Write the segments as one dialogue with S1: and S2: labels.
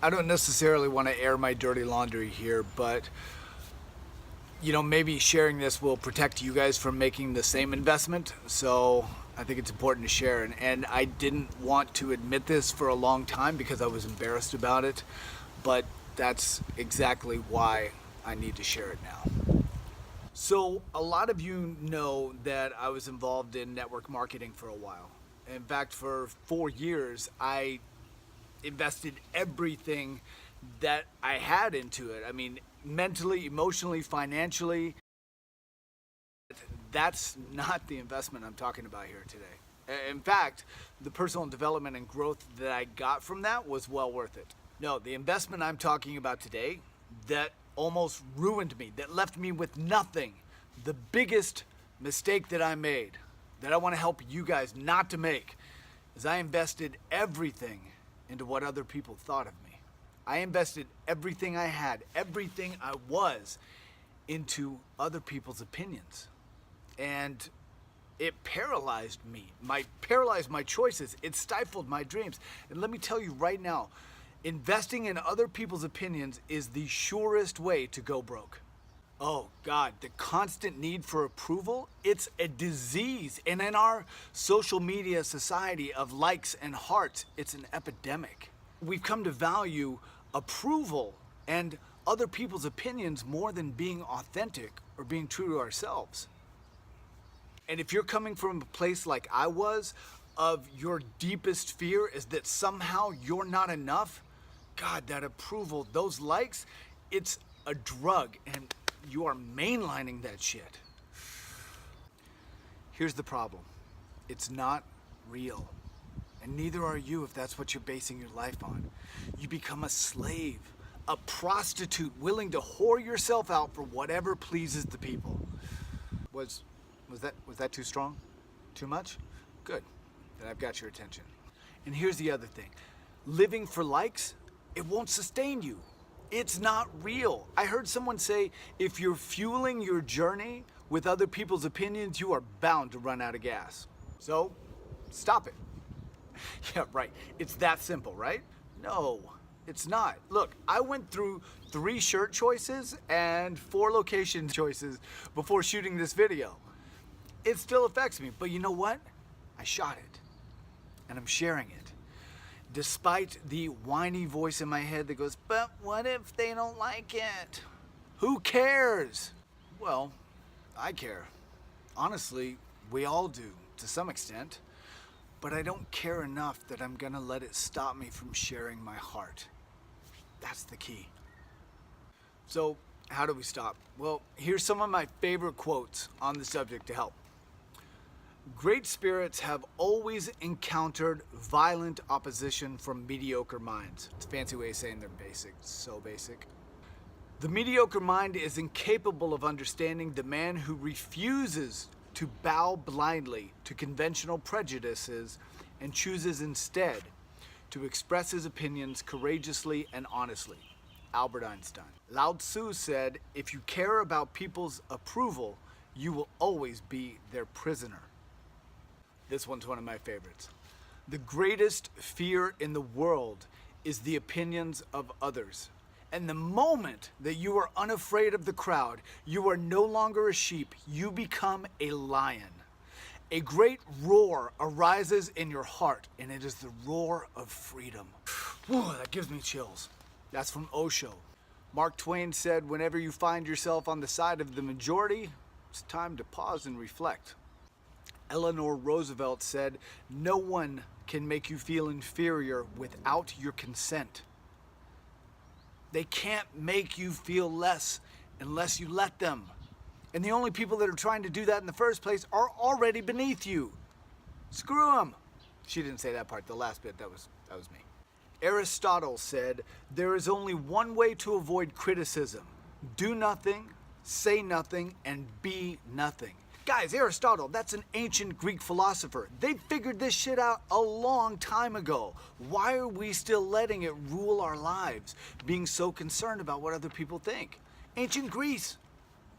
S1: I don't necessarily want to air my dirty laundry here, but maybe sharing this will protect you guys from making the same investment. So I think it's important to share. And I didn't want to admit this for a long time because I was embarrassed about it, but that's exactly why I need to share it now. So a lot of you know that I was involved in network marketing for a while. In fact, for 4 years, I invested everything that I had into it. I mean, mentally, emotionally, financially. That's not the investment I'm talking about here today. In fact, the personal development and growth that I got from that was well worth it. No, the investment I'm talking about today that almost ruined me, that left me with nothing, the biggest mistake that I made, that I want to help you guys not to make, is I invested everything into what other people thought of me. I invested everything I had, everything I was, into other people's opinions. And it paralyzed me, paralyzed my choices. It stifled my dreams. And let me tell you right now, investing in other people's opinions is the surest way to go broke. Oh God, the constant need for approval, it's a disease. And in our social media society of likes and hearts, it's an epidemic. We've come to value approval and other people's opinions more than being authentic or being true to ourselves. And if you're coming from a place like I was, of your deepest fear is that somehow you're not enough, God, that approval, those likes, it's a drug, and you are mainlining that shit. Here's the problem. It's not real. And neither are you if that's what you're basing your life on. You become a slave, a prostitute willing to whore yourself out for whatever pleases the people. Was that too strong? Too much? Good. Then I've got your attention. And here's the other thing. Living for likes, it won't sustain you. It's not real. I heard someone say, if you're fueling your journey with other people's opinions, you are bound to run out of gas. So, stop it. Yeah, right. It's that simple, right? No, it's not. Look, I went through 3 shirt choices and 4 location choices before shooting this video. It still affects me, but you know what? I shot it, and I'm sharing it. Despite the whiny voice in my head that goes, but what if they don't like it? Who cares? Well, I care. Honestly, we all do, to some extent. But I don't care enough that I'm gonna let it stop me from sharing my heart. That's the key. So, how do we stop? Well, here's some of my favorite quotes on the subject to help. Great spirits have always encountered violent opposition from mediocre minds. It's a fancy way of saying they're basic, so basic. The mediocre mind is incapable of understanding the man who refuses to bow blindly to conventional prejudices and chooses instead to express his opinions courageously and honestly. Albert Einstein. Lao Tzu said, if you care about people's approval, you will always be their prisoner. This one's one of my favorites. The greatest fear in the world is the opinions of others. And the moment that you are unafraid of the crowd, you are no longer a sheep, you become a lion. A great roar arises in your heart, and it is the roar of freedom. Whew, that gives me chills. That's from Osho. Mark Twain said, whenever you find yourself on the side of the majority, it's time to pause and reflect. Eleanor Roosevelt said, no one can make you feel inferior without your consent. They can't make you feel less unless you let them. And the only people that are trying to do that in the first place are already beneath you. Screw them. She didn't say that part, the last bit, that was me. Aristotle said, there is only one way to avoid criticism. Do nothing, say nothing, and be nothing. Guys, Aristotle, that's an ancient Greek philosopher. They figured this shit out a long time ago. Why are we still letting it rule our lives, being so concerned about what other people think? Ancient Greece.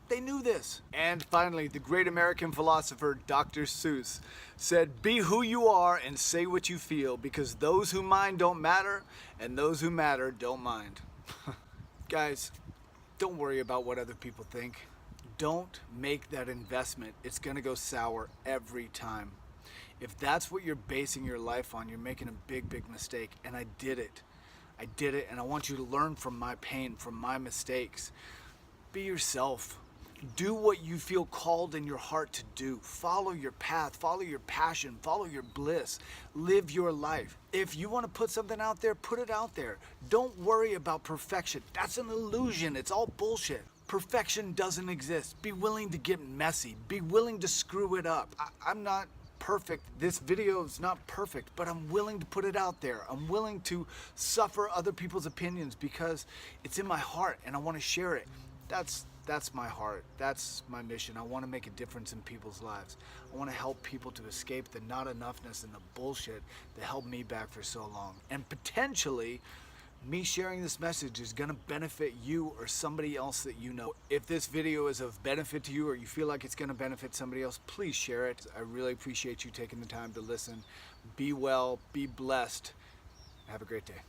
S1: They knew this. And finally, the great American philosopher Dr. Seuss said, "Be who you are and say what you feel, because those who mind don't matter, and those who matter don't mind." Guys, don't worry about what other people think. Don't make that investment. It's gonna go sour every time. If that's what you're basing your life on, you're making a big, big mistake. And I did it. And I want you to learn from my pain, from my mistakes. Be yourself. Do what you feel called in your heart to do. Follow your path, follow your passion, follow your bliss. Live your life. If you want to put something out there, put it out there. Don't worry about perfection. That's an illusion. It's all bullshit. Perfection doesn't exist. Be willing to get messy. Be willing to screw it up. I'm not perfect. This video is not perfect, but I'm willing to put it out there. I'm willing to suffer other people's opinions because it's in my heart and I want to share it. That's my heart. That's my mission. I want to make a difference in people's lives. I want to help people to escape the not enoughness and the bullshit that held me back for so long. And potentially, me sharing this message is going to benefit you or somebody else that you know. If this video is of benefit to you or you feel like it's going to benefit somebody else, please share it. I really appreciate you taking the time to listen. Be well, be blessed. Have a great day.